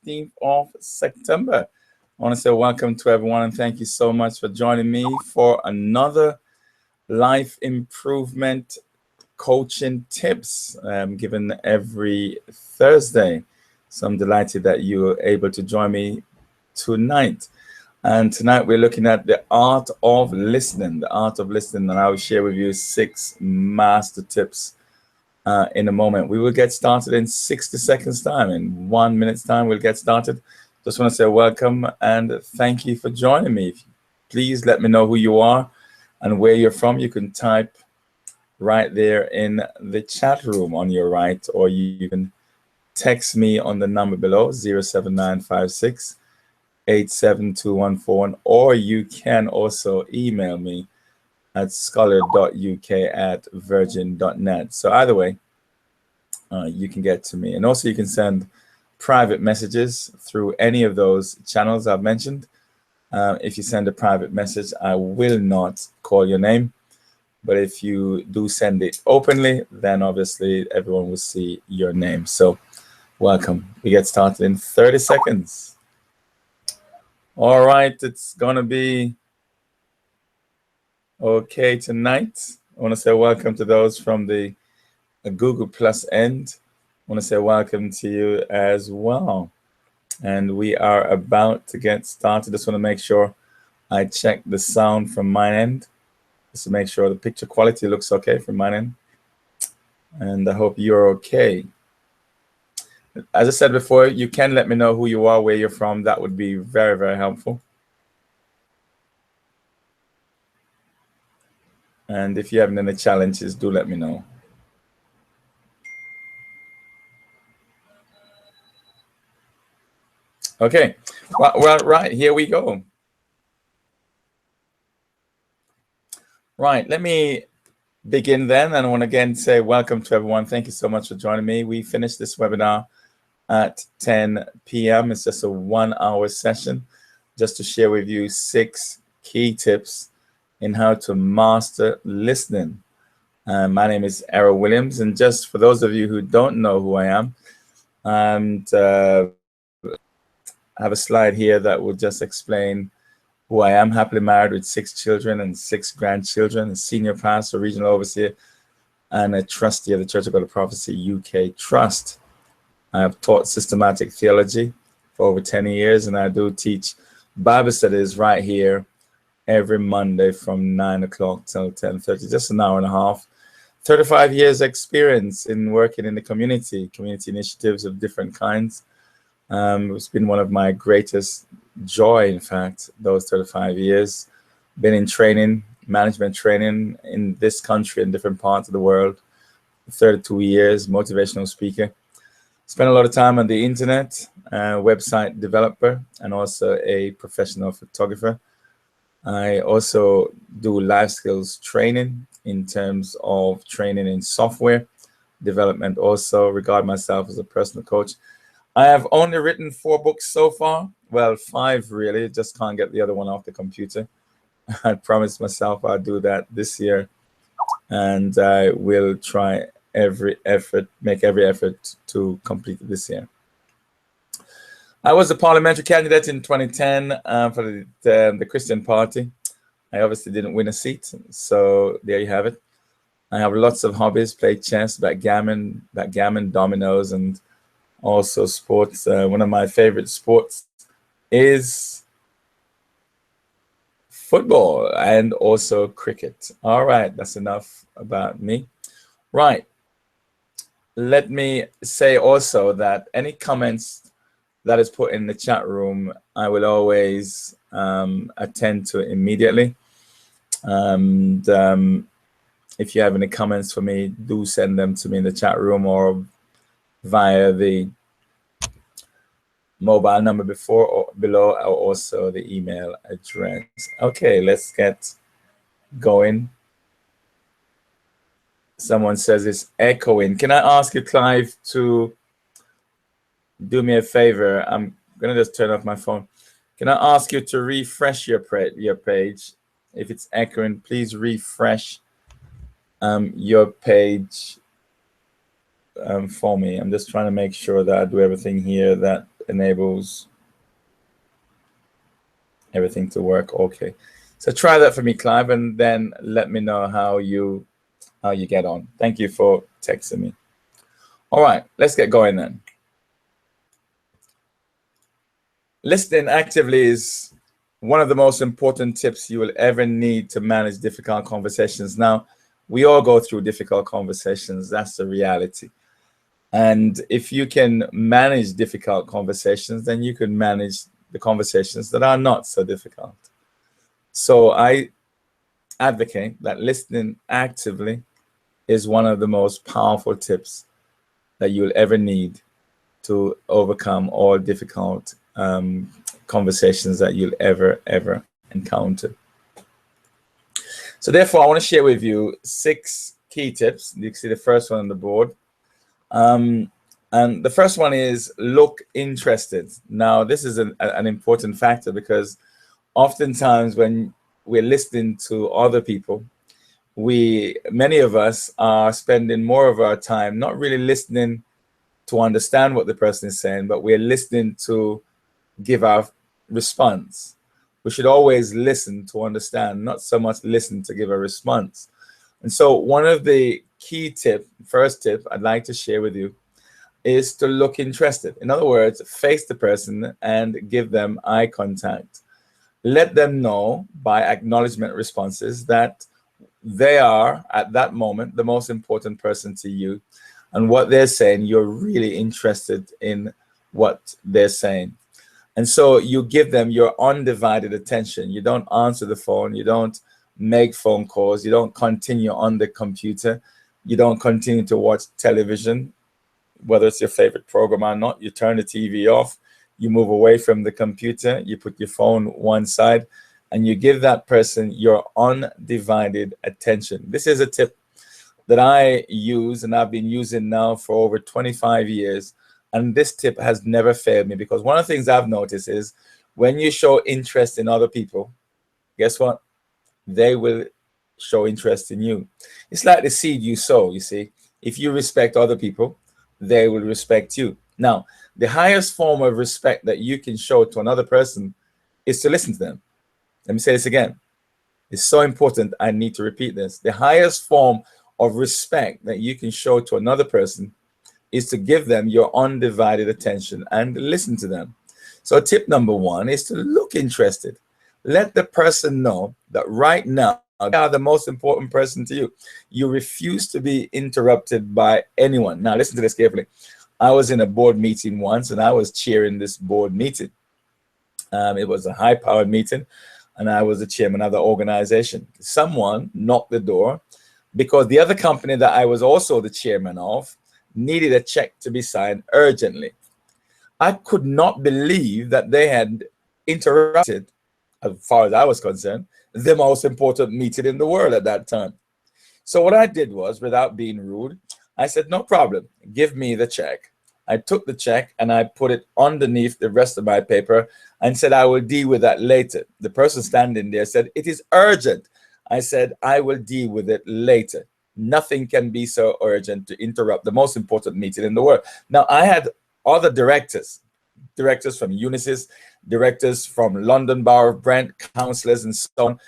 15th of September. I want to say welcome to everyone and thank you so much for joining me for another life improvement coaching tips given every Thursday. So I'm delighted that you are able to join me tonight. And tonight we're looking at the art of listening, and I will share with you 6 master tips in a moment. We will get started in 60 seconds time. In 1 minute's time, we'll get started. Just want to say welcome and thank you for joining me. Please let me know who you are and where you're from. You can type right there in the chat room on your right, or you can text me on the number below, 07956 87214, or you can also email me at scholar.uk@virgin.net. So either way, you can get to me. And also you can send private messages through any of those channels I've mentioned. If you send a private message, I will not call your name. But if you do send it openly, then obviously everyone will see your name. So welcome. We get started in 30 seconds. All right, it's going to be okay tonight. I want to say welcome to those from the Google Plus end. I want to say welcome to you as well. And we are about to get started. Just want to make sure I check the sound from my end, just to make sure the picture quality looks okay from my end. And I hope you're okay. As I said before, you can let me know who you are, where you're from. That would be very, very helpful. And if you have any challenges, do let me know. Okay, well, right, here we go. Right, let me begin then. And I want to again say welcome to everyone. Thank you so much for joining me. We finished this webinar at 10 p.m. It's just a 1-hour session just to share with you 6 key tips in how to master listening. My name is Errol Williams, and just for those of you who don't know who I am, and I have a slide here that will just explain who I am. Happily married with 6 children and 6 grandchildren, a senior pastor, regional overseer, and a trustee of the Church of God of Prophecy UK Trust. I have taught systematic theology for over 10 years, and I do teach Bible studies right here every Monday from 9 o'clock till 10:30, just an hour and a half. 35 years experience in working in the community initiatives of different kinds. It's been one of my greatest joy, in fact, those 35 years. Been in training, management training in this country and different parts of the world. 32 years, motivational speaker. Spent a lot of time on the internet, website developer, and also a professional photographer. I also do life skills training in terms of training in software development. Also regard myself as a personal coach. I have only written 4 books so far. Well, 5 really, just can't get the other one off the computer. I promised myself I'll do that this year, and I will try make every effort to complete it this year. I was a parliamentary candidate in 2010 for the Christian Party. I obviously didn't win a seat, so there you have it. I have lots of hobbies: play chess, backgammon, dominoes, and also sports. One of my favorite sports is football and also cricket. All right, that's enough about me. Right. Let me say also that any comments that is put in the chat room, I will always attend to immediately. And if you have any comments for me, do send them to me in the chat room or via the mobile number before or below, or also the email address. Okay, let's get going. Someone says it's echoing. Can I ask you, Clive, to do me a favor? I'm gonna just turn off my phone. Can I ask you to refresh your page? If it's echoing, please refresh your page for me. I'm just trying to make sure that I do everything here that enables everything to work. Okay. So try that for me, Clive, and then let me know how you get on. Thank you for texting me. All right, let's get going then. Listening actively is one of the most important tips you will ever need to manage difficult conversations. Now, we all go through difficult conversations. That's the reality. And if you can manage difficult conversations, then you can manage the conversations that are not so difficult. So I advocate that listening actively is one of the most powerful tips that you'll ever need to overcome all difficult conversations that you'll ever encounter. So therefore, I want to share with you 6 key tips. You can see the first one on the board. And the first one is look interested. Now, this is an important factor, because oftentimes when we're listening to other people, many of us are spending more of our time not really listening to understand what the person is saying, but we're listening to give our response. We should always listen to understand, not so much listen to give a response. And so one of the first tip I'd like to share with you is to look interested. In other words, face the person and give them eye contact. Let them know by acknowledgement responses that they are, at that moment, the most important person to you, and what they're saying, you're really interested in what they're saying. And so you give them your undivided attention. You don't answer the phone. You don't make phone calls. You don't continue on the computer. You don't continue to watch television, whether it's your favorite program or not. You turn the TV off. You move away from the computer. You put your phone one side, and you give that person your undivided attention. This is a tip that I use, and I've been using now for over 25 years. And this tip has never failed me, because one of the things I've noticed is when you show interest in other people, guess what? They will show interest in you. It's like the seed you sow, you see. If you respect other people, they will respect you. Now, the highest form of respect that you can show to another person is to listen to them. Let me say this again. It's so important. I need to repeat this. The highest form of respect that you can show to another person is to give them your undivided attention and listen to them. So tip number 1 is to look interested. Let the person know that right now they are the most important person to you. You refuse to be interrupted by anyone. Now listen to this carefully. I was in a board meeting once, and I was chairing this board meeting. It was a high-powered meeting, and I was the chairman of the organization. Someone knocked the door because the other company that I was also the chairman of needed a check to be signed urgently. I could not believe that they had interrupted, as far as I was concerned, the most important meeting in the world at that time. So what I did was, without being rude, I said, no problem, give me the check. I took the check and I put it underneath the rest of my paper and said, I will deal with that later. The person standing there said, it is urgent. I said, I will deal with it later. Nothing can be so urgent to interrupt the most important meeting in the world. Now, I had other directors from Unisys, directors from London Borough of Brent, councillors, and so on.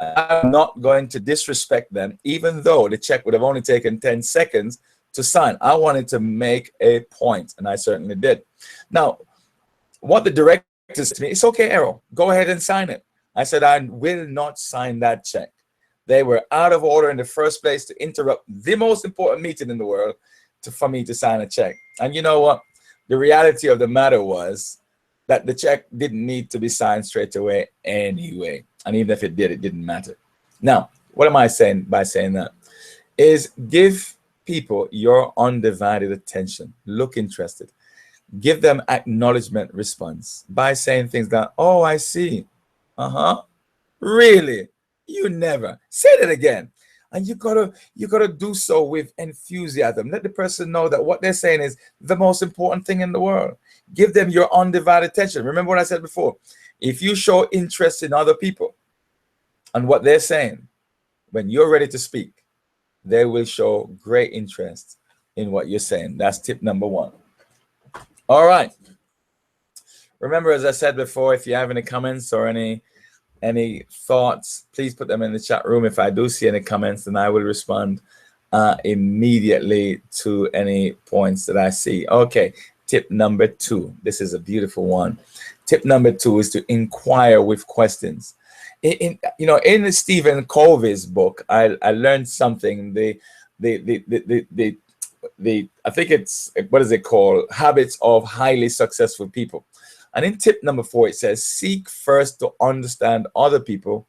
I'm not going to disrespect them, even though the check would have only taken 10 seconds to sign. I wanted to make a point, and I certainly did. Now, what the director said to me, it's okay, Errol, go ahead and sign it. I said, I will not sign that check. They were out of order in the first place to interrupt the most important meeting in the world for me to sign a check. And you know what? The reality of the matter was that the check didn't need to be signed straight away anyway. And even if it did, it didn't matter. Now, what am I saying by saying that? Is give people your undivided attention. Look interested. Give them acknowledgement response by saying things like, oh, I see. Really? You never. Say that again. And you gotta do so with enthusiasm. Let the person know that what they're saying is the most important thing in the world. Give them your undivided attention. Remember what I said before. If you show interest in other people and what they're saying, when you're ready to speak, they will show great interest in what you're saying. That's tip number 1. All right. Remember, as I said before, if you have any comments or any thoughts, please put them in the chat room. If I do see any comments, then I will respond immediately to any points that I see. Okay, tip number 2. This is a beautiful one. Tip number 2 is to inquire with questions. In Stephen Covey's book, I learned something. I think it's, what is it called? Habits of Highly Successful People. And in tip number 4, it says, seek first to understand other people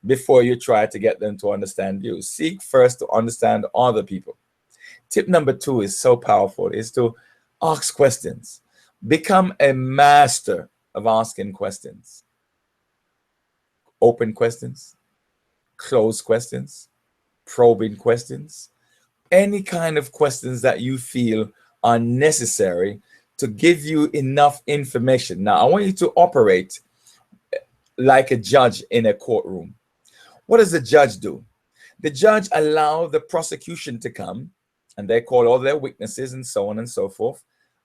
before you try to get them to understand you. Seek first to understand other people. Tip number 2 is so powerful, is to ask questions. Become a master of asking questions. Open questions, closed questions, probing questions, any kind of questions that you feel are necessary to give you enough information. Now, I want you to operate like a judge in a courtroom. What does the judge do? The judge allows the prosecution to come, and they call all their witnesses and so on and so forth,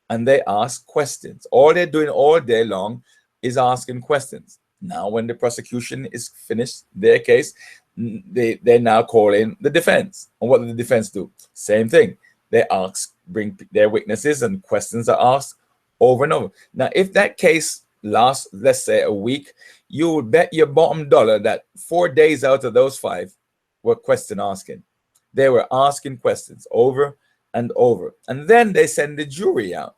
and they ask questions. All they're doing all day long is asking questions. Now, when the prosecution is finished their case, they now call in the defense. And what do the defense do? Same thing. They bring their witnesses, and questions are asked over and over. Now, if that case lasts, let's say, a week, you would bet your bottom dollar that 4 days out of those 5 were question asking. They were asking questions over and over. And then they send the jury out.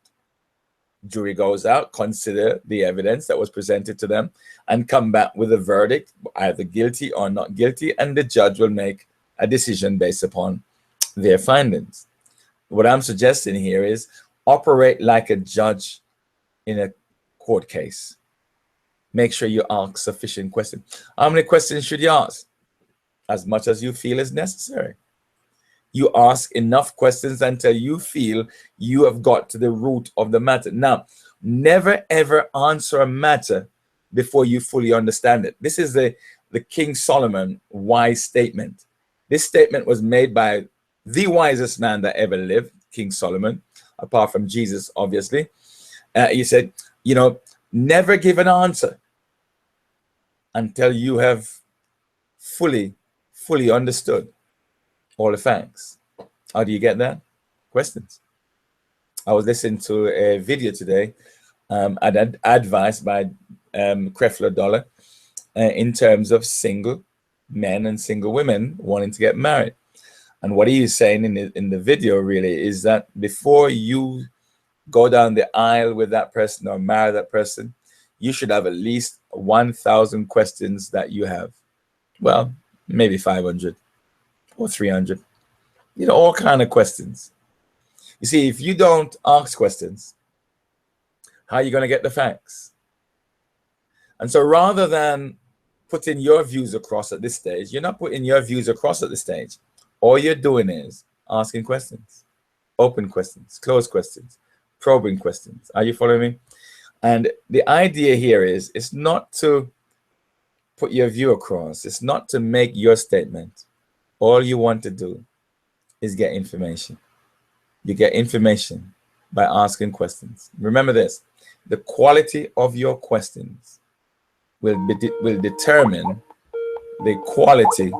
Jury goes out, consider the evidence that was presented to them, and come back with a verdict, either guilty or not guilty, and the judge will make a decision based upon their findings. What I'm suggesting here is operate like a judge in a court case. Make sure you ask sufficient questions. How many questions should you ask? As much as you feel is necessary. You ask enough questions until you feel you have got to the root of the matter. Now, never ever answer a matter before you fully understand it. This is the King Solomon wise statement. This statement was made by the wisest man that ever lived, King Solomon, apart from Jesus, obviously. He said, never give an answer until you have fully understood all the facts. How do you get that? Questions. I was listening to a video today, advised by Creflo Dollar, in terms of single men and single women wanting to get married. And what he is saying in the video really is that before you go down the aisle with that person or marry that person, you should have at least 1,000 questions that you have. Well, maybe 500 or 300. All kind of questions. You see, if you don't ask questions, how are you going to get the facts? And so rather than putting your views across at this stage, you're not putting your views across at this stage. All you're doing is asking questions, open questions, closed questions, probing questions. Are you following me? And the idea here is, it's not to put your view across. It's not to make your statement. All you want to do is get information. You get information by asking questions. Remember this, the quality of your questions will determine the quality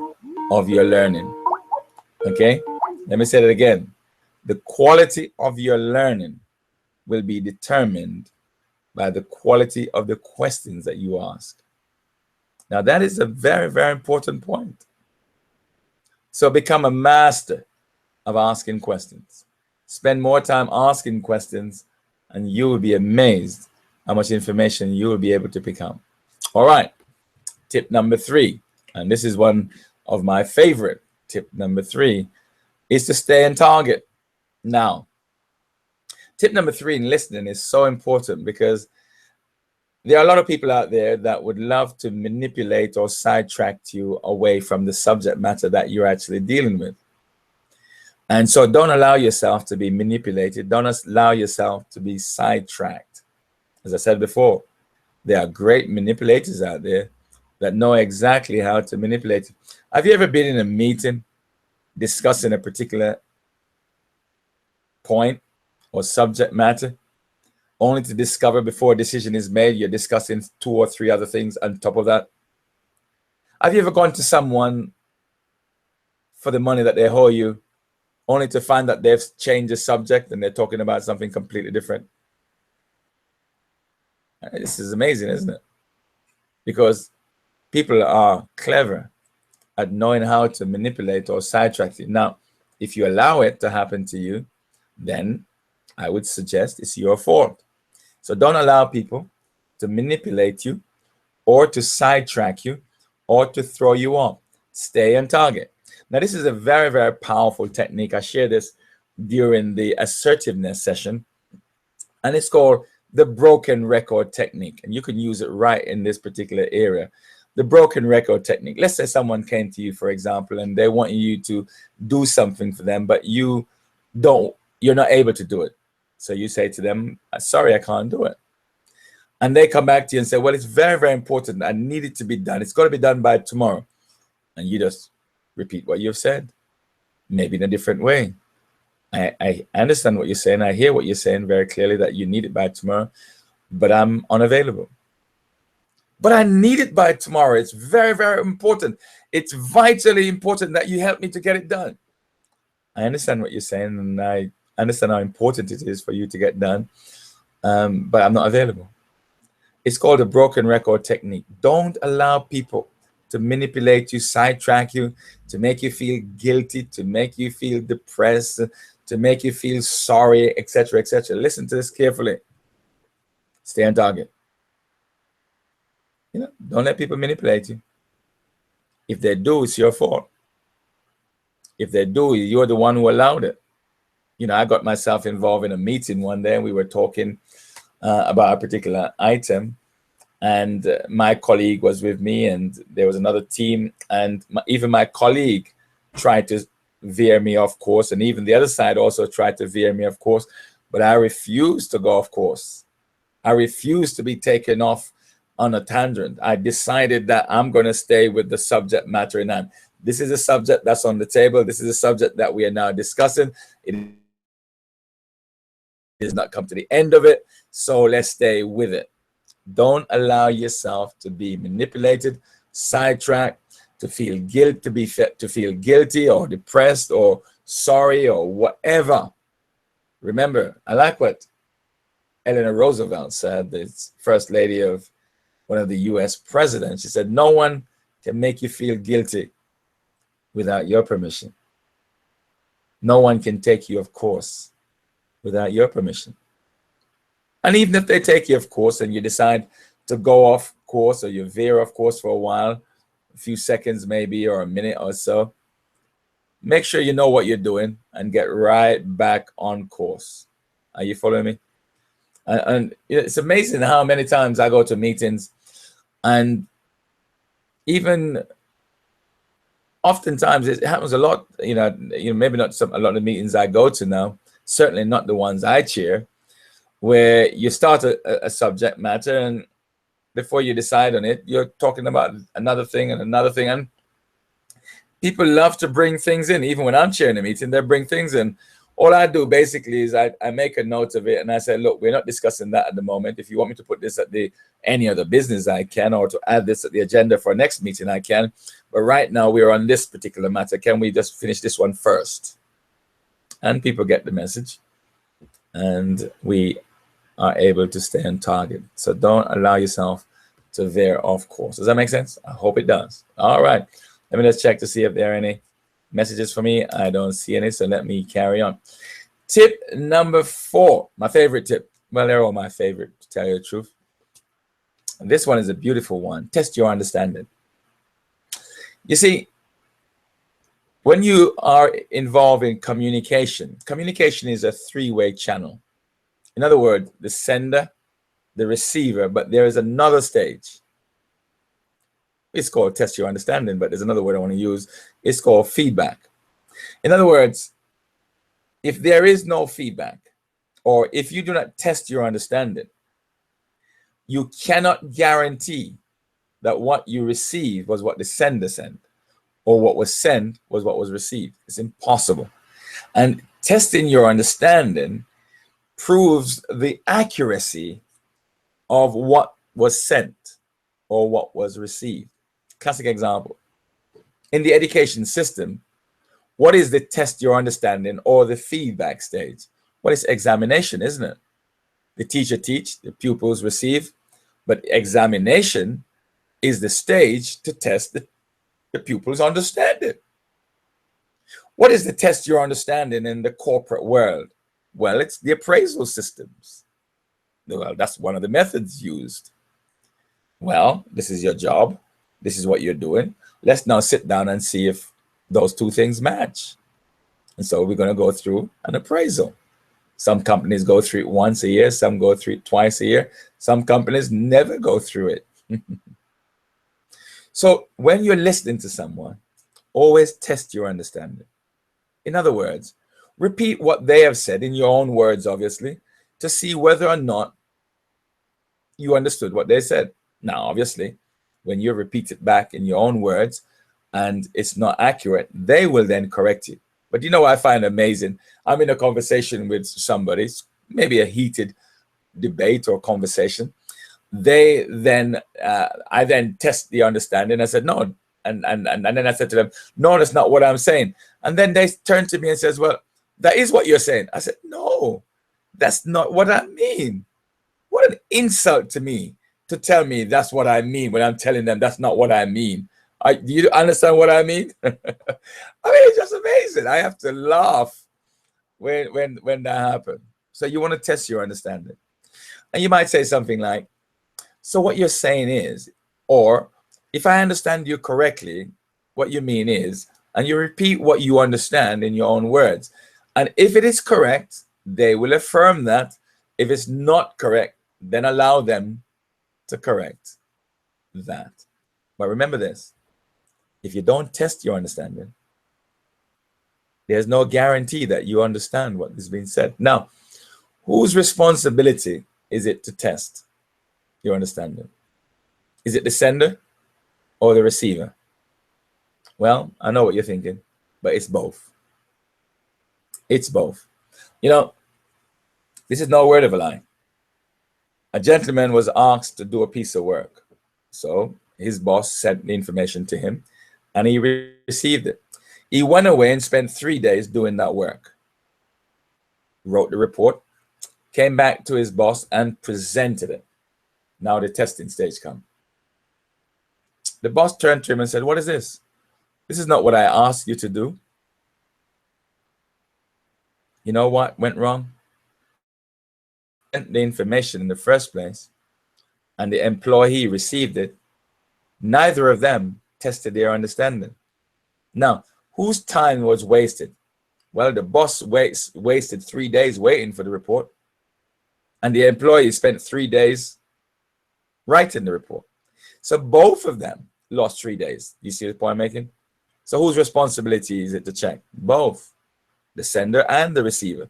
of your learning. Okay, let me say that again. The quality of your learning will be determined by the quality of the questions that you ask. Now, that is a very, very important point. So become a master of asking questions. Spend more time asking questions, and you will be amazed how much information you will be able to pick up. All right, tip number 3, and this is one of my favorite. Tip number 3 is to stay on target. Now, tip number 3 in listening is so important because there are a lot of people out there that would love to manipulate or sidetrack you away from the subject matter that you're actually dealing with. And so don't allow yourself to be manipulated. Don't allow yourself to be sidetracked. As I said before, there are great manipulators out there that know exactly how to manipulate. Have you ever been in a meeting discussing a particular point or subject matter, only to discover before a decision is made, you're discussing 2 or 3 other things on top of that? Have you ever gone to someone for the money that they owe you, only to find that they've changed the subject and they're talking about something completely different? This is amazing, isn't it? Because people are clever at knowing how to manipulate or sidetrack you. Now, if you allow it to happen to you, then I would suggest it's your fault. So don't allow people to manipulate you or to sidetrack you or to throw you off. Stay on target. Now, this is a very, very powerful technique. I share this during the assertiveness session, and it's called the broken record technique. And you can use it right in this particular area. The broken record technique. Let's say someone came to you, for example, and they want you to do something for them, but you're not able to do it. So you say to them, sorry, I can't do it. And they come back to you and say, well, it's very, very important. I need it to be done. It's got to be done by tomorrow. And you just repeat what you've said, maybe in a different way. I understand what you're saying. I hear what you're saying very clearly, that you need it by tomorrow, but I'm unavailable. But I need it by tomorrow. It's very, very important. It's vitally important that you help me to get it done. I understand what you're saying, and I understand how important it is for you to get done, but I'm not available. It's called a broken record technique. Don't allow people to manipulate you, sidetrack you, to make you feel guilty, to make you feel depressed, to make you feel sorry, etc., etc. Listen to this carefully. Stay on target. Don't let people manipulate you. If they do, it's your fault. If they do, you're the one who allowed it. I got myself involved in a meeting one day, and we were talking about a particular item, and my colleague was with me, and there was another team, and even my colleague tried to veer me off course, and even the other side also tried to veer me off course, but I refused to go off course. I refused to be taken off on a tangent. I decided that I'm going to stay with the subject matter in hand. This is a subject that's on the table. This is a subject that we are now discussing. It has not come to the end of it, so let's stay with it. Don't allow yourself to be manipulated, sidetracked, to feel guilty or depressed or sorry or whatever. Remember, I like what Eleanor Roosevelt said, the first lady of one of the US presidents. She said, no one can make you feel guilty without your permission. No one can take you off course without your permission. And even if they take you off course and you decide to go off course, or you veer off course for a while, a few seconds maybe, or a minute or so, make sure you know what you're doing and get right back on course. Are you following me? And it's amazing how many times I go to meetings, and even oftentimes it happens a lot, maybe not a lot of the meetings I go to now, certainly not the ones I chair, where you start a subject matter, and before you decide on it, you're talking about another thing and another thing. And people love to bring things in. Even when I'm chairing a meeting, they bring things in. All I do basically is I make a note of it, and I say, look, we're not discussing that at the moment. If you want me to put this at any other business, I can, or to add this at the agenda for next meeting, I can. But right now we're on this particular matter. Can we just finish this one first? And people get the message, and we are able to stay on target. So don't allow yourself to veer off course. Does that make sense? I hope it does. All right. Let me just check to see if there are any messages for me. I don't see any, so let me carry on. Tip number 4, my favorite tip. Well, they're all my favorite, to tell you the truth. And this one is a beautiful one. Test your understanding. You see, when you are involved in communication, communication is a 3-way channel. In other words, the sender, the receiver, but there is another stage. It's called test your understanding, but there's another word I want to use. It's called feedback. In other words, if there is no feedback, or if you do not test your understanding, you cannot guarantee that what you received was what the sender sent, or what was sent was what was received. It's impossible. And testing your understanding proves the accuracy of what was sent or what was received. Classic example. In the education system, what is the test your understanding or the feedback stage? What is examination, isn't it? The teacher teach, the pupils receive, but examination is the stage to test the pupils' understanding. What is the test your understanding in the corporate world? Well, it's the appraisal systems. Well, that's one of the methods used. Well, this is your job. This is what you're doing. Let's now sit down and see if those two things match. And so we're going to go through an appraisal. Some companies go through it once a year. Some go through it twice a year. Some companies never go through it. So when you're listening to someone, always test your understanding. In other words, repeat what they have said in your own words, obviously, to see whether or not you understood what they said. Now, obviously, when you repeat it back in your own words and it's not accurate, they will then correct you. But you know what I find amazing? I'm in a conversation with somebody, maybe a heated debate or conversation. They then, I then test the understanding. I said, no. And then I said to them, no, that's not what I'm saying. And then they turn to me and says, well, that is what you're saying. I said, no, that's not what I mean. What an insult to me to tell me that's what I mean when I'm telling them that's not what I mean. Do you understand what I mean? I mean, it's just amazing. I have to laugh when that happens. So you want to test your understanding. And you might say something like, so what you're saying is, or if I understand you correctly, what you mean is, and you repeat what you understand in your own words. And if it is correct, they will affirm that. If it's not correct, then allow them to correct that. But remember this, if you don't test your understanding, there's no guarantee that you understand what is being said. Now, whose responsibility is it to test your understanding? Is it the sender or the receiver? Well, I know what you're thinking, but it's both. It's both. You know, this is no word of a lie. A gentleman was asked to do a piece of work. So his boss sent the information to him and he received it. He went away and spent 3 days doing that work. Wrote the report, came back to his boss and presented it. Now the testing stage comes. The boss turned to him and said, what is this? This is not what I asked you to do. You know what went wrong? The information in the first place and the employee received it. Neither of them tested their understanding. Now, whose time was wasted? Well, the boss wasted 3 days waiting for the report, and the employee spent 3 days writing the report. So both of them lost 3 days. You see the point I'm making? So whose responsibility is it to check? Both, the sender and the receiver.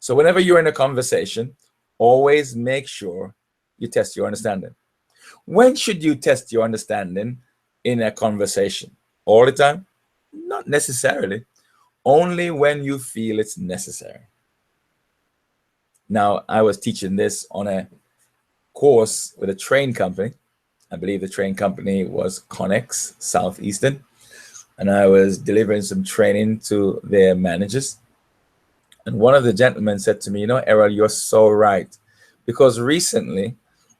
So whenever you're in a conversation, always make sure you test your understanding. When should you test your understanding in a conversation? All the time? Not necessarily. Only when you feel it's necessary. Now, I was teaching this on a course with a train company. I believe the train company was Connex Southeastern. And I was delivering some training to their managers. And one of the gentlemen said to me, you know, Errol, you're so right. Because recently,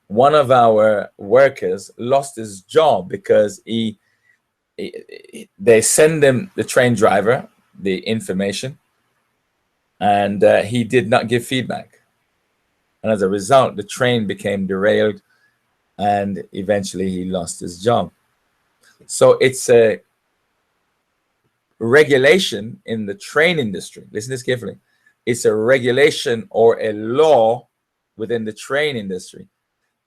one of our workers lost his job because they send him, the train driver, the information, and he did not give feedback. And as a result, the train became derailed and eventually he lost his job. So it's a regulation in the train industry. Listen to this carefully. It's a regulation or a law within the train industry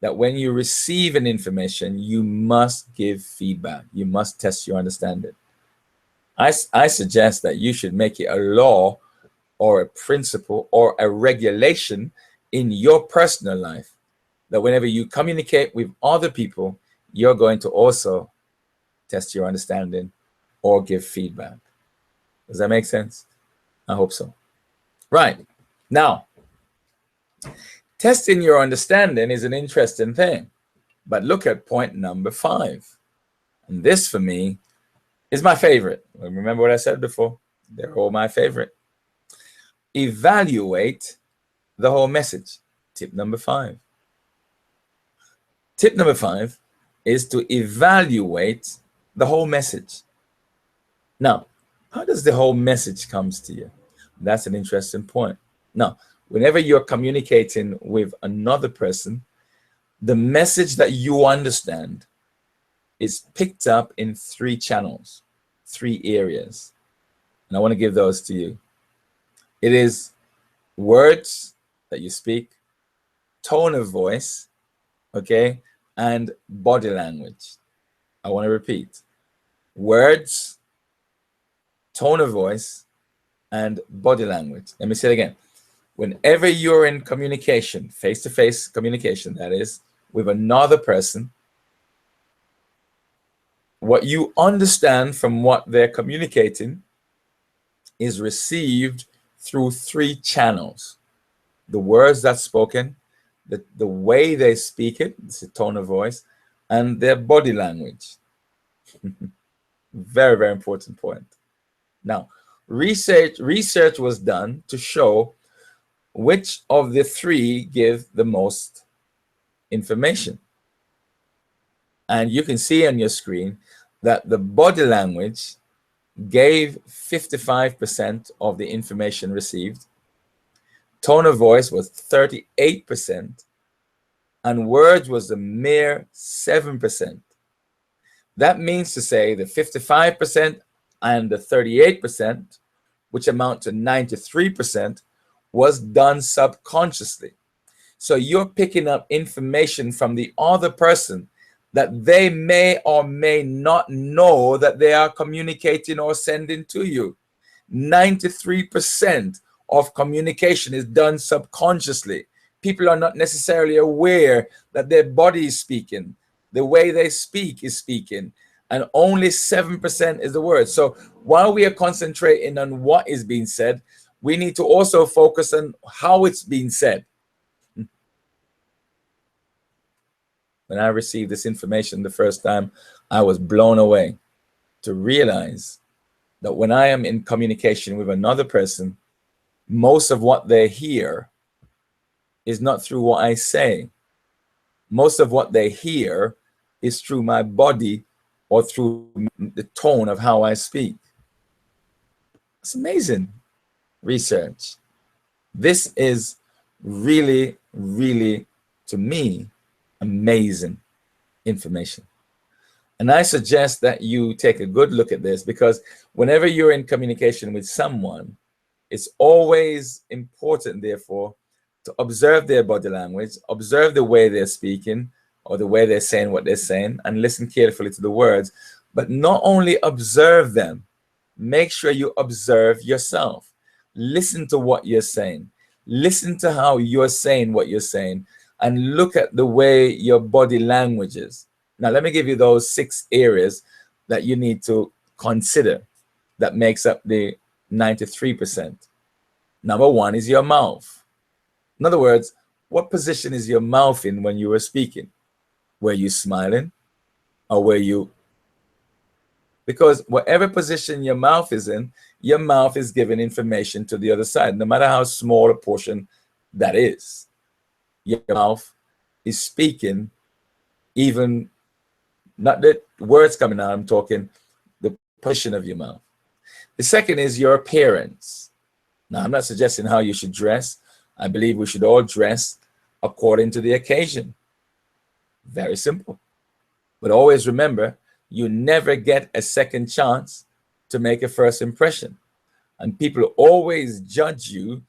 that when you receive an information, you must give feedback. You must test your understanding. I suggest that you should make it a law or a principle or a regulation in your personal life that whenever you communicate with other people, you're going to also test your understanding or give feedback. Does that make sense? I hope so. Right. Now, Testing your understanding is an interesting thing, but look at point number 5. And this for me is my favorite. Remember what I said before? They're all my favorite. Evaluate the whole message. Tip number 5. Tip number 5 is to evaluate the whole message. Now, how does the whole message comes to you? That's an interesting point. Now, whenever you're communicating with another person, the message that you understand is picked up in 3 channels, 3 areas. And I want to give those to you. It is words that you speak, tone of voice, okay, and body language. I want to repeat. Words, tone of voice, and body language. Let me say it again. Whenever you're in communication, face-to-face communication, that is, with another person, what you understand from what they're communicating is received through 3 channels. The words that's spoken, the way they speak it, it's a tone of voice, and their body language. Very, very important point. Now, research was done to show which of the 3 give the most information. And you can see on your screen that the body language gave 55% of the information received. Tone of voice was 38%, and words was a mere 7%. That means to say the 55% and the 38%, which amount to 93%, was done subconsciously. So you're picking up information from the other person that they may or may not know that they are communicating or sending to you. 93% of communication is done subconsciously. People are not necessarily aware that their body is speaking. The way they speak is speaking. And only 7% is the word. So while we are concentrating on what is being said, we need to also focus on how it's being said. When I received this information the first time, I was blown away to realize that when I am in communication with another person, most of what they hear is not through what I say. Most of what they hear is through my body or through the tone of how I speak. It's amazing research. This is really, really, to me, amazing information. And I suggest that you take a good look at this, because whenever you're in communication with someone, it's always important, therefore, to observe their body language, observe the way they're speaking or the way they're saying what they're saying, and listen carefully to the words. But not only observe them, make sure you observe yourself. Listen to what you're saying. Listen to how you're saying what you're saying, and look at the way your body language is. Now, let me give you those 6 areas that you need to consider that makes up the 93%. Number 1 is your mouth. In other words, what position is your mouth in when you are speaking? Were you smiling, or were you? Because whatever position your mouth is in, your mouth is giving information to the other side, no matter how small a portion that is. Your mouth is speaking, even not the words coming out, I'm talking the position of your mouth. The second is your appearance. Now, I'm not suggesting how you should dress. I believe we should all dress according to the occasion. Very simple. But always remember, you never get a second chance to make a first impression. And people always judge you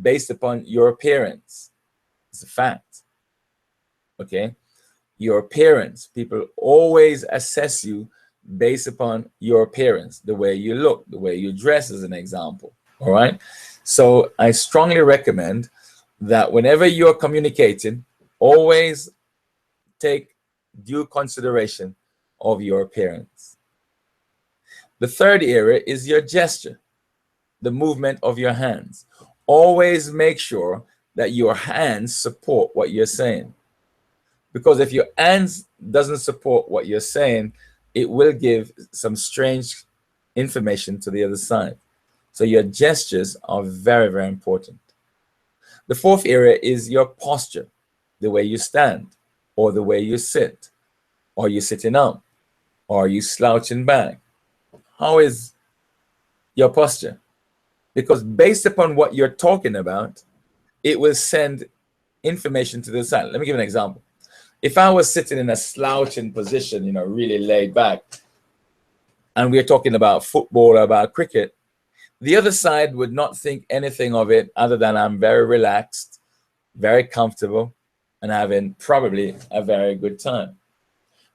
based upon your appearance. It's a fact. Okay? Your appearance. People always assess you based upon your appearance, the way you look, the way you dress, as an example. All right? So I strongly recommend that whenever you're communicating, always take due consideration of your appearance. The third area is your gesture, the movement of your hands. Always make sure that your hands support what you're saying. Because if your hands doesn't support what you're saying, it will give some strange information to the other side. So your gestures are very, very important. The fourth area is your posture, the way you stand, or the way you sit. Are you sitting up? Are you slouching back? How is your posture? Because based upon what you're talking about, it will send information to the side. Let me give an example. If I was sitting in a slouching position, really laid back, and we're talking about football or about cricket, the other side would not think anything of it other than I'm very relaxed, very comfortable, and having probably a very good time.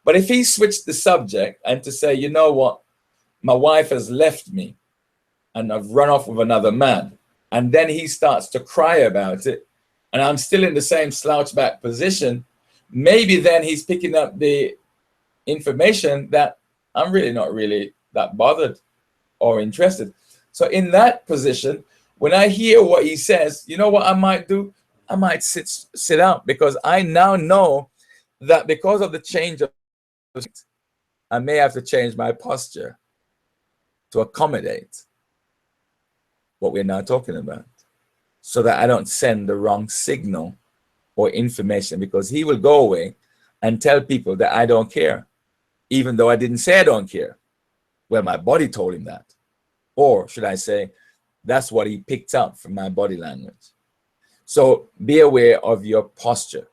But if he switched the subject and to say, you know what, my wife has left me and I've run off with another man, and then he starts to cry about it, and I'm still in the same slouch back position, maybe then he's picking up the information that I'm really not really that bothered or interested. So in that position, when I hear what he says, you know what I might do? I might sit out, because I now know that because of the change of, I may have to change my posture to accommodate what we're now talking about, so that I don't send the wrong signal or information, because he will go away and tell people that I don't care, even though I didn't say I don't care. Well, my body told him that. Or should I say, that's what he picked up from my body language. So be aware of your posture.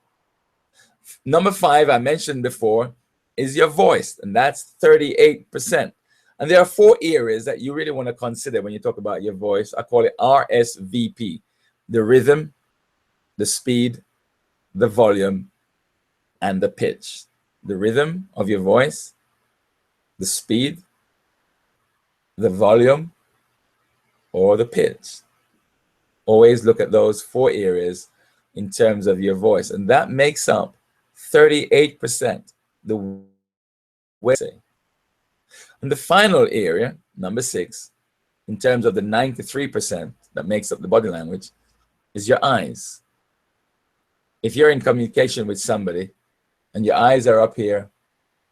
Number 5, I mentioned before, is your voice, and that's 38%. And there are 4 areas that you really want to consider when you talk about your voice. I call it RSVP: the rhythm, the speed, the volume, and the pitch. The rhythm of your voice, the speed, the volume, or the pitch. Always look at those 4 areas in terms of your voice, and that makes up 38%, the way. And the final area, number 6, in terms of the 93% that makes up the body language, is your eyes. If you're in communication with somebody and your eyes are up here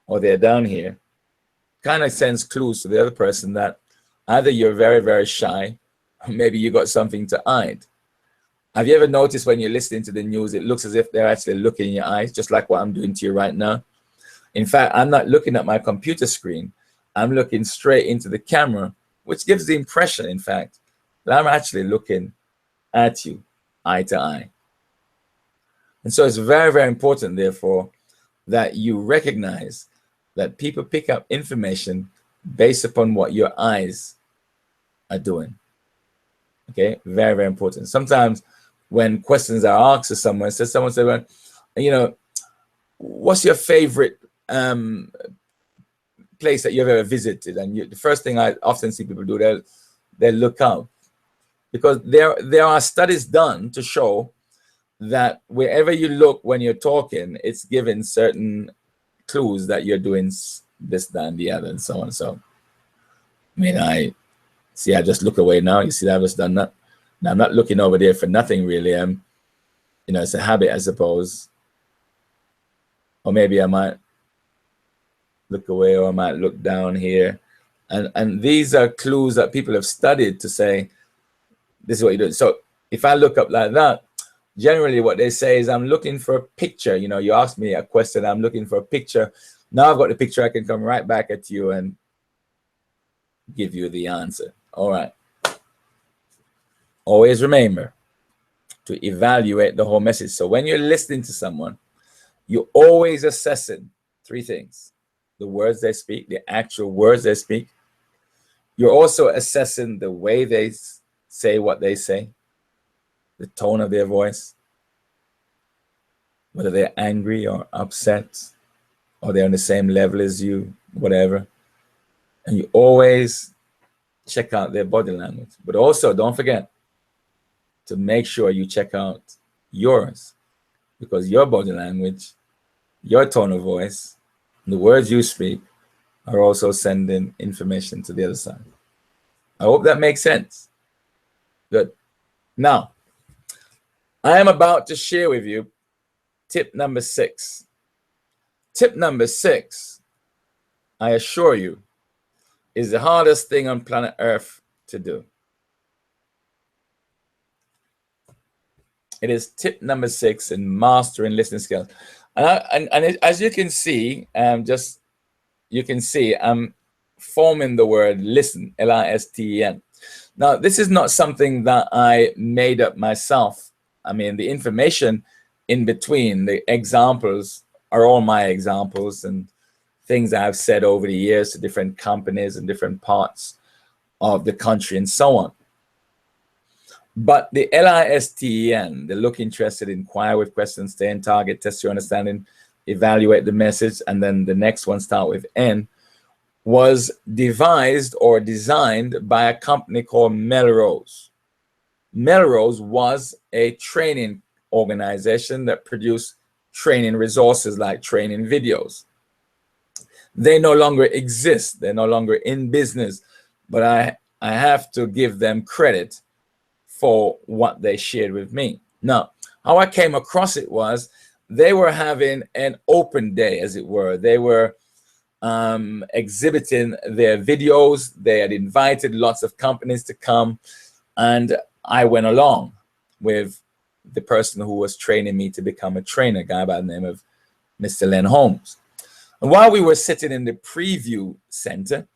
or they're down here, kind of sends clues to the other person that either you're very, very shy, or maybe you got something to hide. Have you ever noticed when you're listening to the news, it looks as if they're actually looking in your eyes, just like what I'm doing to you right now? In fact, I'm not looking at my computer screen. I'm looking straight into the camera, which gives the impression, in fact, that I'm actually looking at you eye to eye. And so it's very, very important, therefore, that you recognize that people pick up information based upon what your eyes are doing. Okay, very, very important. Sometimes when questions are asked to someone, someone said, well, what's your favorite place that you've ever visited? And the first thing I often see people do, they look up, because there are studies done to show that wherever you look when you're talking, it's giving certain clues that you're doing this, that, and the other, and so on. So, I mean, I just look away now. You see that I've just done that. Now, I'm not looking over there for nothing, really. It's a habit, I suppose. Or maybe I might look away, or I might look down here. And these are clues that people have studied to say, this is what you're doing. So if I look up like that, generally what they say is, I'm looking for a picture. You asked me a question, I'm looking for a picture. Now I've got the picture, I can come right back at you and give you the answer. All right. Always remember to evaluate the whole message. So when you're listening to someone, you're always assessing 3 things: the words they speak, the actual words they speak. You're also assessing the way they say what they say, the tone of their voice, whether they're angry or upset, or they're on the same level as you, whatever. And you always check out their body language. But also, don't forget to make sure you check out yours, because your body language, your tone of voice, the words you speak are also sending information to the other side. I hope that makes sense. Good. Now, I am about to share with you tip number 6. Tip number 6, I assure you, is the hardest thing on planet Earth to do. It is tip number 6 in mastering listening skills. And as you can see, you can see I'm forming the word listen, L-I-S-T-E-N. Now, this is not something that I made up myself. I mean, the information in between, the examples are all my examples and things I've said over the years to different companies and different parts of the country and so on. But the LISTEN, the look, interested, inquire with questions, stay in target, test your understanding, evaluate the message, and then the next one start with N, was devised or designed by a company called Melrose. Melrose was a training organization that produced training resources like training videos. They no longer exist. They're no longer in business, but I have to give them credit for what they shared with me. Now, how I came across it was they were having an open day, as it were. They were exhibiting their videos. They had invited lots of companies to come, and I went along with the person who was training me to become a trainer, a guy by the name of Mr. Len Holmes. And while we were sitting in the preview center,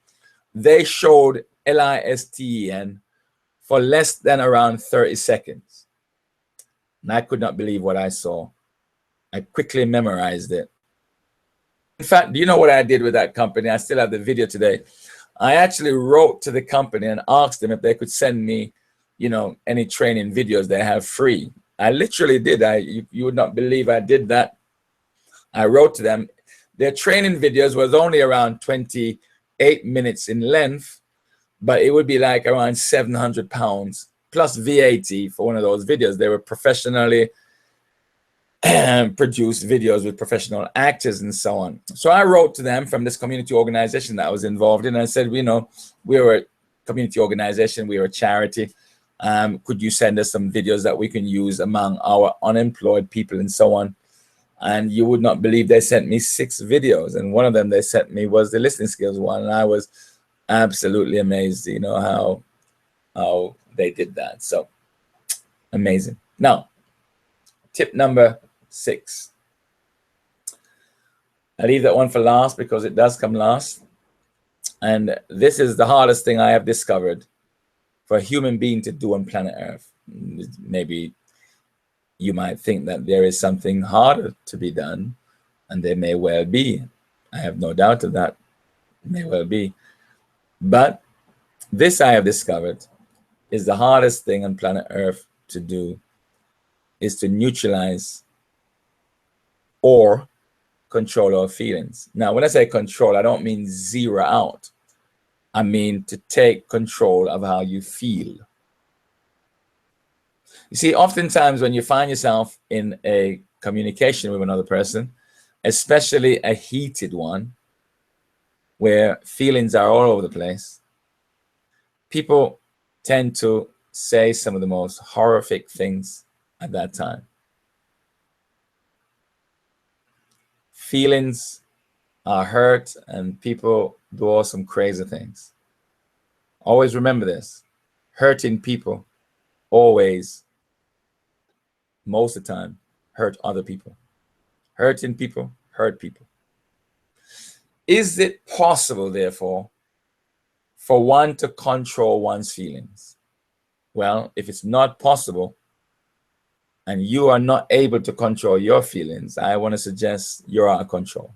they showed LISTEN for less than around 30 seconds. And I could not believe what I saw. I quickly memorized it. In fact, do you know what I did with that company? I still have the video today. I actually wrote to the company and asked them if they could send me, you know, any training videos they have free. I literally did. You would not believe I did that. I wrote to them. Their training videos was only around 28 minutes in length, but it would be like around £700 plus VAT for one of those videos. They were professionally produced videos with professional actors and so on. So I wrote to them from this community organization that I was involved in. And I said, you know, we were a community organization, we were a charity. Could you send us some videos that we can use among our unemployed people and so on? And you would not believe they sent me 6 videos. And one of them they sent me was the listening skills one. And I was absolutely amazed, you know, how they did that. So amazing. Now, tip number 6. I leave that one for last because it does come last. And this is the hardest thing I have discovered for a human being to do on planet Earth. Maybe you might think that there is something harder to be done, and there may well be. I have no doubt of that. May well be. But this I have discovered is the hardest thing on planet Earth to do, is to neutralize or control our feelings. Now, when I say control, I don't mean zero out. I mean to take control of how you feel. You see, oftentimes when you find yourself in a communication with another person, especially a heated one, where feelings are all over the place, people tend to say some of the most horrific things at that time. Feelings are hurt and people do all some crazy things. Always remember this. Hurting people always, most of the time, hurt other people. Hurting people hurt people. Is it possible, therefore, for one to control one's feelings? Well, if it's not possible and you are not able to control your feelings, I want to suggest you're out of control.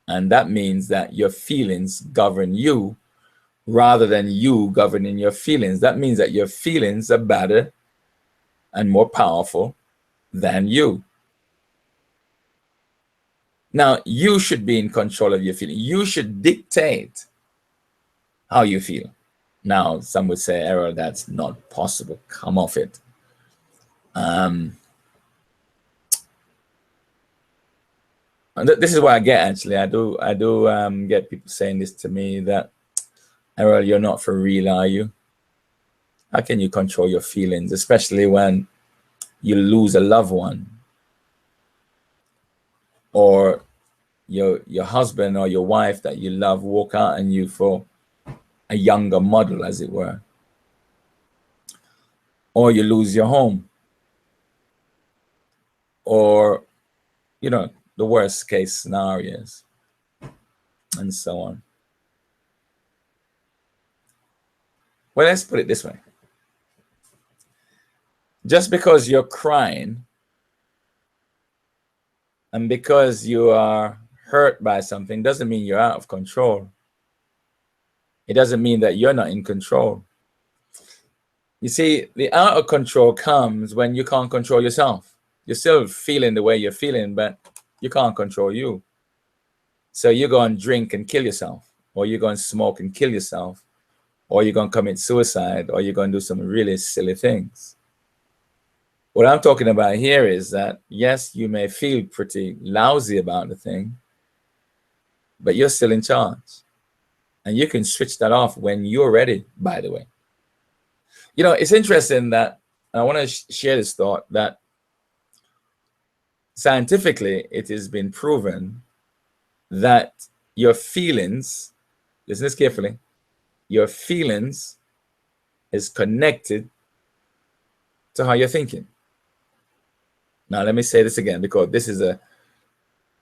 And that means that your feelings govern you rather than you governing your feelings. That means that your feelings are better and more powerful than you. Now, you should be in control of your feelings. You should dictate how you feel. Now, some would say, Errol, that's not possible. Come off it. And this is what I get, actually. I do get people saying this to me, that, Errol, you're not for real, are you? How can you control your feelings, especially when you lose a loved one, or your husband or your wife that you love walk out on you for a younger model, as it were, or you lose your home, or the worst case scenarios, and so on. Well, let's put it this way. Just because you're crying and because you are hurt by something doesn't mean you're out of control. It doesn't mean that you're not in control. You see, the out of control comes when you can't control yourself. You're still feeling the way you're feeling, but you can't control you. So you're going to drink and kill yourself, or you're going to smoke and kill yourself, or you're going to commit suicide, or you're going to do some really silly things. What I'm talking about here is that, yes, you may feel pretty lousy about the thing, but you're still in charge. And you can switch that off when you're ready, by the way. It's interesting that I want to share this thought that scientifically it has been proven that your feelings, listen to this carefully, your feelings is connected to how you're thinking. Now, let me say this again, because this is a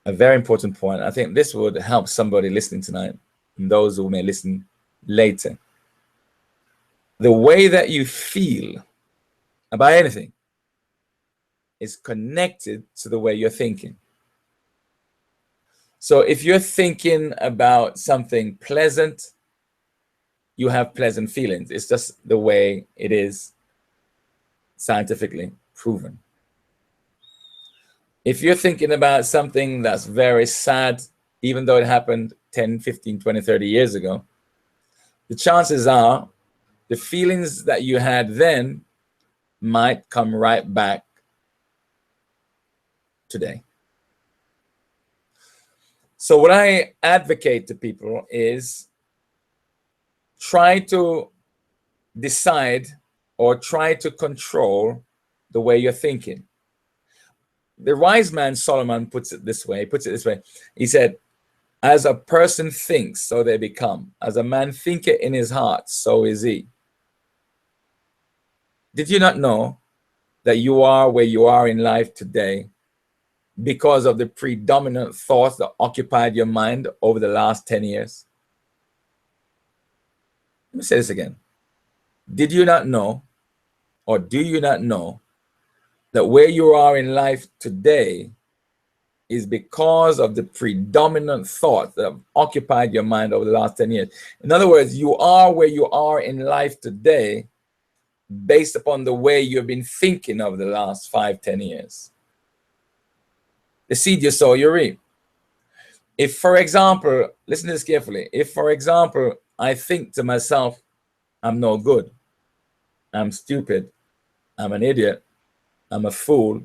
very important point. I think this would help somebody listening tonight and those who may listen later. The way that you feel about anything is connected to the way you're thinking. So if you're thinking about something pleasant, you have pleasant feelings. It's just the way it is scientifically proven. If you're thinking about something that's very sad, even though it happened 10, 15, 20, 30 years ago, the chances are the feelings that you had then might come right back today. So what I advocate to people is try to decide or try to control the way you're thinking. The wise man Solomon puts it this way. He said, as a person thinks, so they become. As a man thinketh in his heart, so is he. Did you not know that you are where you are in life today because of the predominant thoughts that occupied your mind over the last 10 years? Let me say this again. Did you not know, or do you not know, that where you are in life today is because of the predominant thoughts that have occupied your mind over the last 10 years? In other words, you are where you are in life today based upon the way you've been thinking over the last 5, 10 years. The seed you sow, you reap. If, for example, listen to this carefully. If, for example, I think to myself, I'm no good, I'm stupid, I'm an idiot, I'm a fool,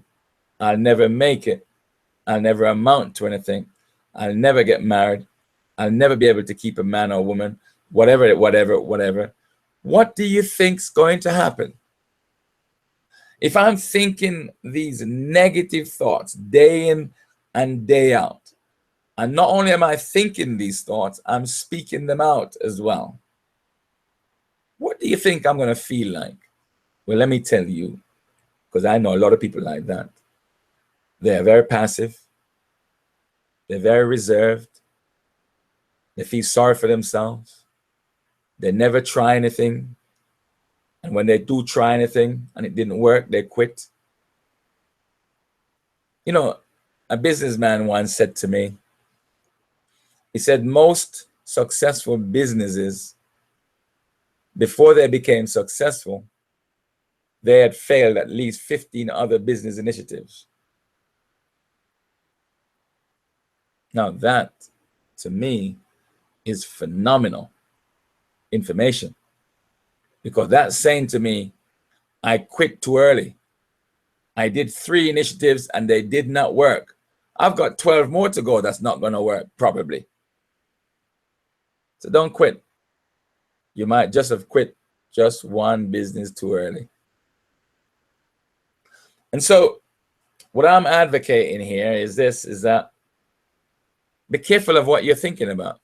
I'll never make it, I'll never amount to anything, I'll never get married, I'll never be able to keep a man or woman, whatever. What do you think's going to happen? If I'm thinking these negative thoughts day in and day out, and not only am I thinking these thoughts, I'm speaking them out as well, what do you think I'm going to feel like? Well, let me tell you, because I know a lot of people like that. They're very passive. They're very reserved. They feel sorry for themselves. They never try anything. And when they do try anything and it didn't work, they quit. A businessman once said to me, he said, most successful businesses, before they became successful, they had failed at least 15 other business initiatives. Now that, to me, is phenomenal information, because that's saying to me, I quit too early. I did 3 initiatives and they did not work. I've got 12 more to go that's not going to work, probably. So don't quit. You might just have quit just one business too early. And so what I'm advocating here is that be careful of what you're thinking about.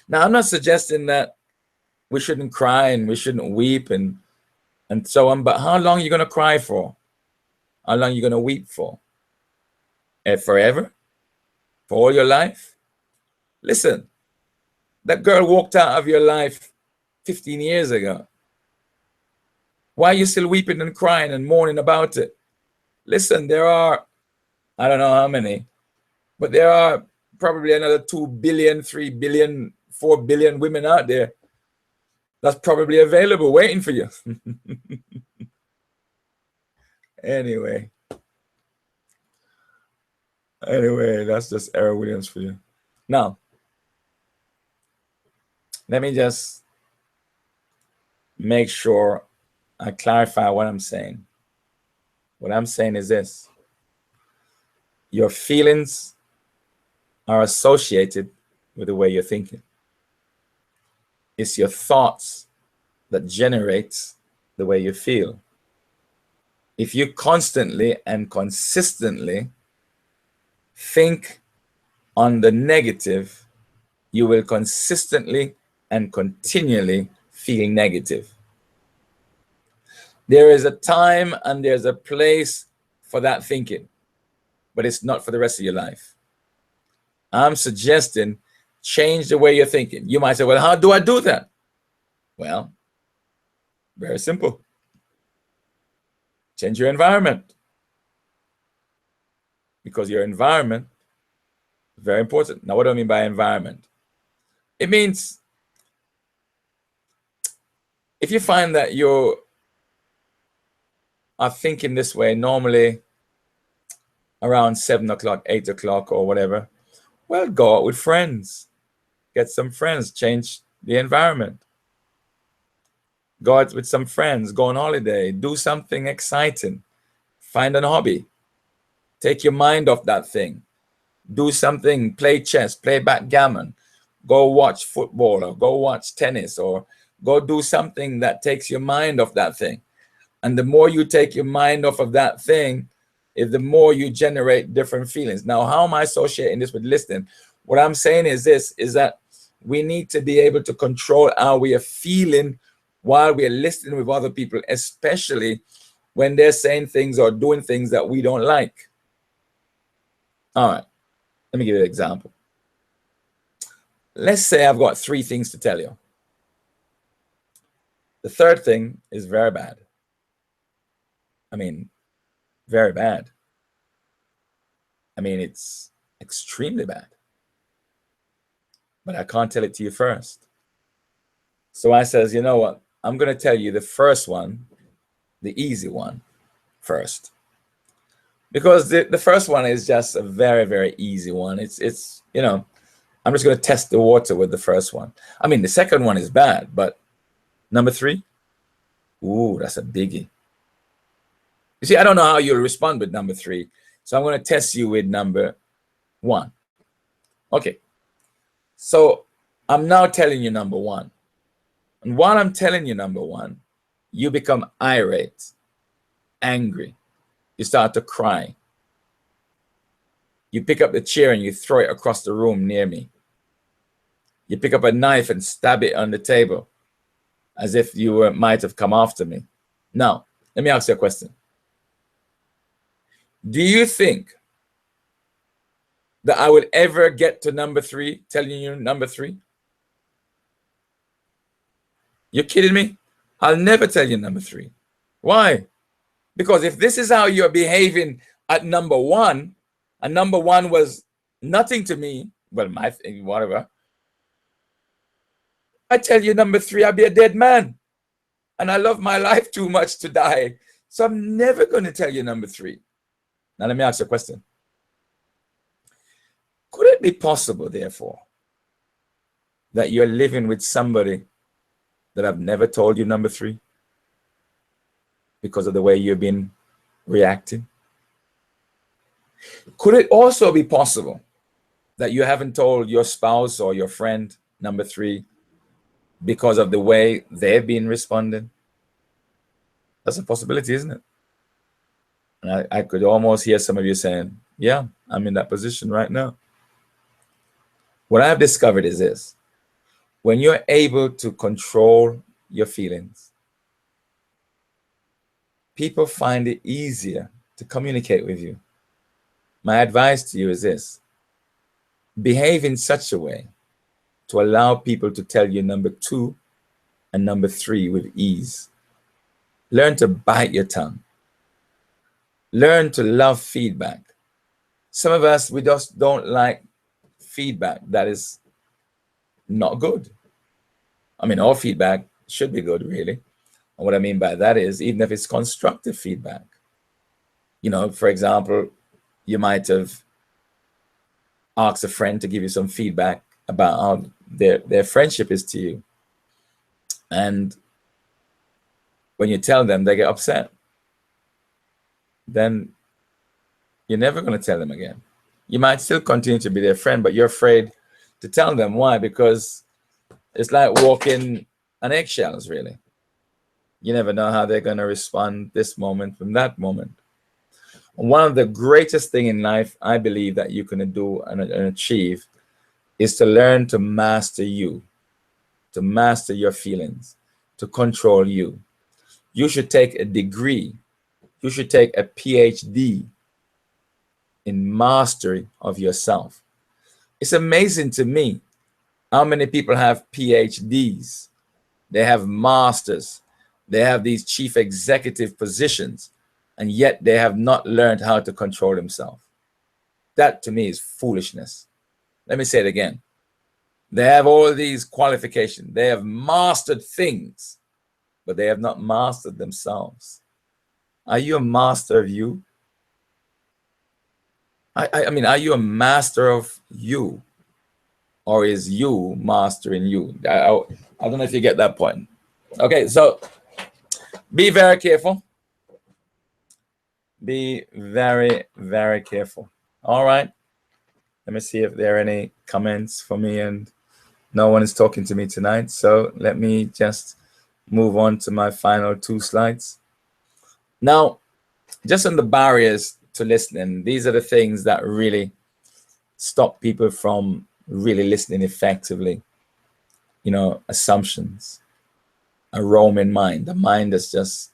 Now, I'm not suggesting that we shouldn't cry and we shouldn't weep and so on, but how long are you going to cry for? How long are you going to weep for? Forever? For all your life? Listen, that girl walked out of your life 15 years ago. Why are you still weeping and crying and mourning about it? Listen, there are, I don't know how many, but there are probably another 2 billion, 3 billion, 4 billion women out there that's probably available waiting for you. Anyway, that's just Era Williams for you. Now, let me just make sure I clarify what I'm saying. What I'm saying is this: your feelings are associated with the way you're thinking. It's your thoughts that generates the way you feel. If you constantly and consistently think on the negative, you will consistently and continually feel negative. There is a time and there's a place for that thinking, but it's not for the rest of your life. I'm suggesting change the way you're thinking. You might say, well, how do I do that? Well, very simple. Change your environment. Because your environment is very important. Now, what do I mean by environment? It means if you find that you are thinking this way normally around 7 o'clock, 8 o'clock or whatever, well, go out with friends. Get some friends, change the environment. Go out with some friends, go on holiday, do something exciting, find a hobby, take your mind off that thing, do something, play chess, play backgammon, go watch football or go watch tennis or go do something that takes your mind off that thing. And the more you take your mind off of that thing, is the more you generate different feelings. Now, how am I associating this with listening? What I'm saying is this, is that we need to be able to control how we are feeling while we are listening with other people, especially when they're saying things or doing things that we don't like. All right, let me give you an example. Let's say I've got 3 things to tell you. The third thing is very bad. I mean, very bad. I mean, it's extremely bad. But I can't tell it to you first. So I says, you know what? I'm going to tell you the first one, the easy one, first. Because the first one is just a very, very easy one. It's you know, I'm just going to test the water with the first one. I mean, the second one is bad, but number 3, ooh, that's a biggie. You see, I don't know how you'll respond with number 3. So I'm going to test you with number 1. Okay. So I'm now telling you number 1. And while I'm telling you number 1, you become irate, angry. You start to cry. You pick up the chair and you throw it across the room near me. You pick up a knife and stab it on the table as if you might have come after me. Now, let me ask you a question. Do you think that I will ever get to number 3, telling you number 3? You're kidding me? I'll never tell you number 3. Why? Because if this is how you're behaving at number 1, and number 1 was nothing to me, well, my thing, whatever, I tell you number 3, I'll be a dead man. And I love my life too much to die. So I'm never going to tell you number 3. Now, let me ask you a question. Could it be possible, therefore, that you're living with somebody that I've never told you number 3 because of the way you've been reacting? Could it also be possible that you haven't told your spouse or your friend number 3 because of the way they've been responding? That's a possibility, isn't it? And I could almost hear some of you saying, yeah, I'm in that position right now. What I've discovered is this: when you're able to control your feelings, people find it easier to communicate with you. My advice to you is this: behave in such a way to allow people to tell you number 2 and number 3 with ease. Learn to bite your tongue. Learn to love feedback. Some of us, we just don't like feedback that is not good. I mean, all feedback should be good, really. And what I mean by that is, even if it's constructive feedback, for example, you might have asked a friend to give you some feedback about how their friendship is to you. And when you tell them, they get upset. Then you're never going to tell them again. You might still continue to be their friend, but you're afraid to tell them. Why? Because it's like walking on eggshells, really. You never know how they're going to respond this moment from that moment. One of the greatest things in life, I believe, that you can do and achieve is to learn to master you, to master your feelings, to control you. You should take a degree. You should take a PhD in mastery of yourself. It's amazing to me how many people have PhDs. They have masters. They have these chief executive positions, and yet they have not learned how to control themselves. That to me is foolishness. Let me say it again. They have all these qualifications. They have mastered things, but they have not mastered themselves. Are you a master of you? I mean, are you a master of you? Or is you mastering you? I don't know if you get that point. Okay, so be very careful. Be very, very careful. All right. Let me see if there are any comments for me, and no one is talking to me tonight. So let me just move on to my final 2 slides. Now, just on the barriers to listening, these are the things that really stop people from really listening effectively. Assumptions, a roaming mind, the mind that's just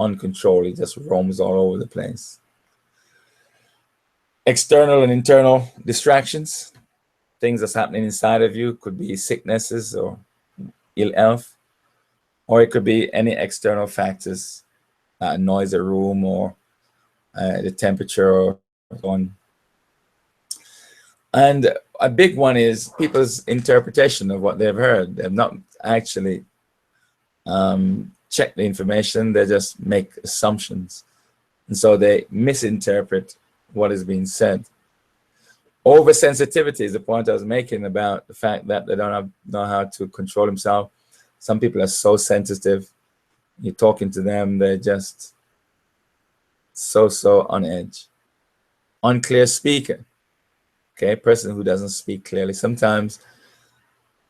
uncontrolled, it just roams all over the place. External and internal distractions, things that's happening inside of you, could be sicknesses or ill health, or it could be any external factors, noise a room or the temperature or so on. And a big one is people's interpretation of what they've heard. They've not actually checked the information. They just make assumptions. And so they misinterpret what is being said. Oversensitivity is the point I was making about the fact that they don't know how to control themselves. Some people are so sensitive. You're talking to them, they're just so on edge. Unclear speaker. Okay, a person who doesn't speak clearly. Sometimes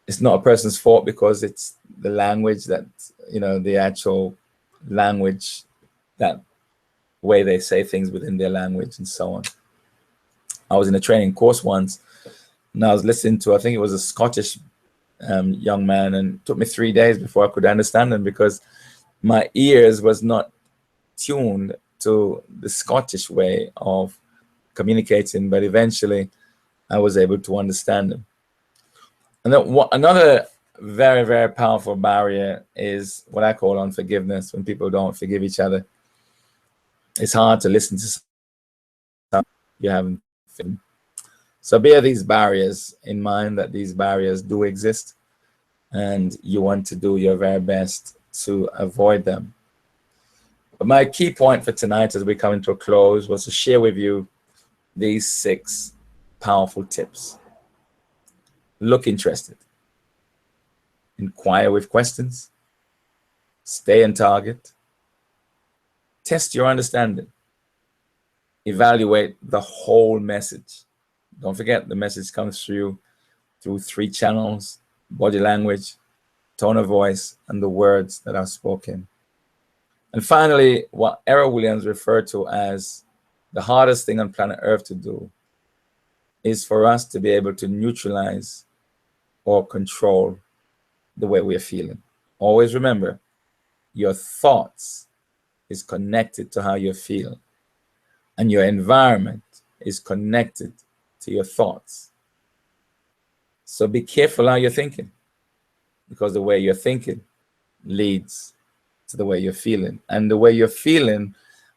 it's not a person's fault because it's the language that, the actual language, that way they say things within their language and so on. I was in a training course once, and I was listening to, I think it was a Scottish young man, and it took me 3 days before I could understand him because my ears was not tuned to the Scottish way of communicating, but eventually I was able to understand them. And then another very, very powerful barrier is what I call unforgiveness, when people don't forgive each other. It's hard to listen to something you haven't forgiven. So bear these barriers in mind, that these barriers do exist, and you want to do your very best to avoid them. But my key point for tonight as we come into a close was to share with you these 6 powerful tips. Look interested. Inquire with questions. Stay on target. Test your understanding. Evaluate the whole message. Don't forget, the message comes through 3 channels: body language, tone of voice, and the words that are spoken. And finally, what Errol Williams referred to as the hardest thing on planet Earth to do is for us to be able to neutralize or control the way we're feeling. Always remember, your thoughts is connected to how you feel, and your environment is connected to your thoughts. So be careful how you're thinking, because the way you're thinking leads to the way you're feeling, and the way you're feeling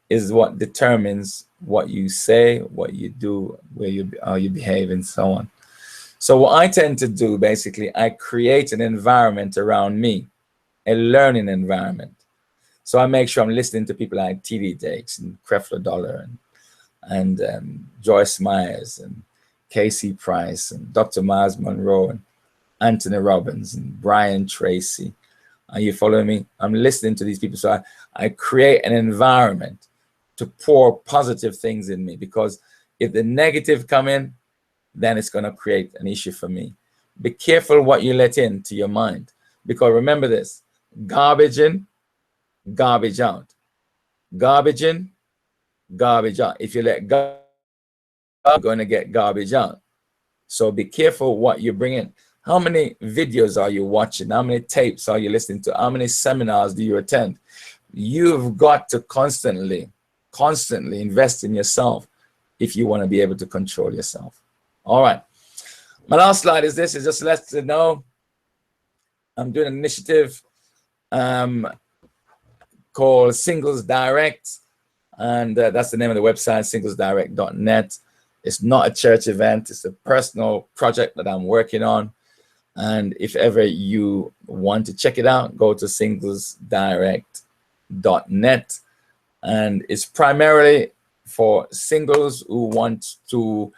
is what determines what you say, what you do, how you behave, and so on. So what I tend to do, basically, I create an environment around me, a learning environment. So I make sure I'm listening to people like T.D. Jakes and Creflo Dollar and Joyce Myers and Casey Price and Dr. Miles Monroe and Anthony Robbins and Brian Tracy. Are you following me? I'm listening to these people. So I create an environment to pour positive things in me, because if the negative come in, then it's going to create an issue for me. Be careful what you let into your mind, because remember this: garbage in, garbage out. Garbage in, garbage out. If you let garbage, you're going to get garbage out. So be careful what you bring in. How many videos are you watching? How many tapes are you listening to? How many seminars do you attend? You've got to constantly invest in yourself if you want to be able to control yourself. All right. My last slide is this. It just lets you know I'm doing an initiative called Singles Direct, and that's the name of the website, singlesdirect.net. It's not a church event. It's a personal project that I'm working on. And if ever you want to check it out, go to singlesdirect.net. And it's primarily for singles who want to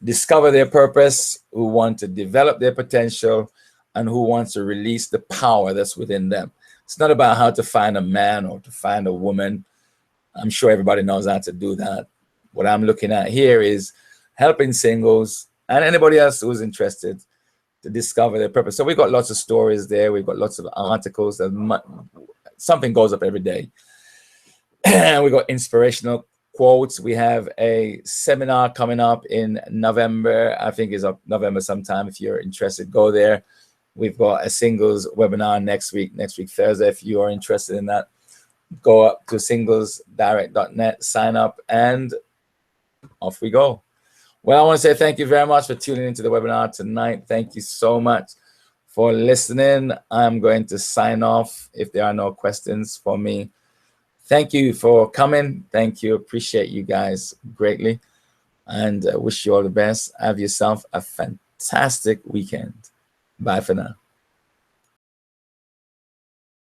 discover their purpose, who want to develop their potential, and who wants to release the power that's within them. It's not about how to find a man or to find a woman. I'm sure everybody knows how to do that. What I'm looking at here is helping singles and anybody else who's interested to discover their purpose. So we've got lots of stories there. We've got lots of articles. Something goes up every day. We've got inspirational quotes. We have a seminar coming up in November. I think it's up November sometime. If you're interested, go there. We've got a singles webinar next week Thursday. If you are interested in that, go up to singlesdirect.net, sign up, and off we go. Well, I want to say thank you very much for tuning into the webinar tonight. Thank you so much for listening. I'm going to sign off if there are no questions for me. Thank you for coming. Thank you. Appreciate you guys greatly, and wish you all the best. Have yourself a fantastic weekend. Bye for now.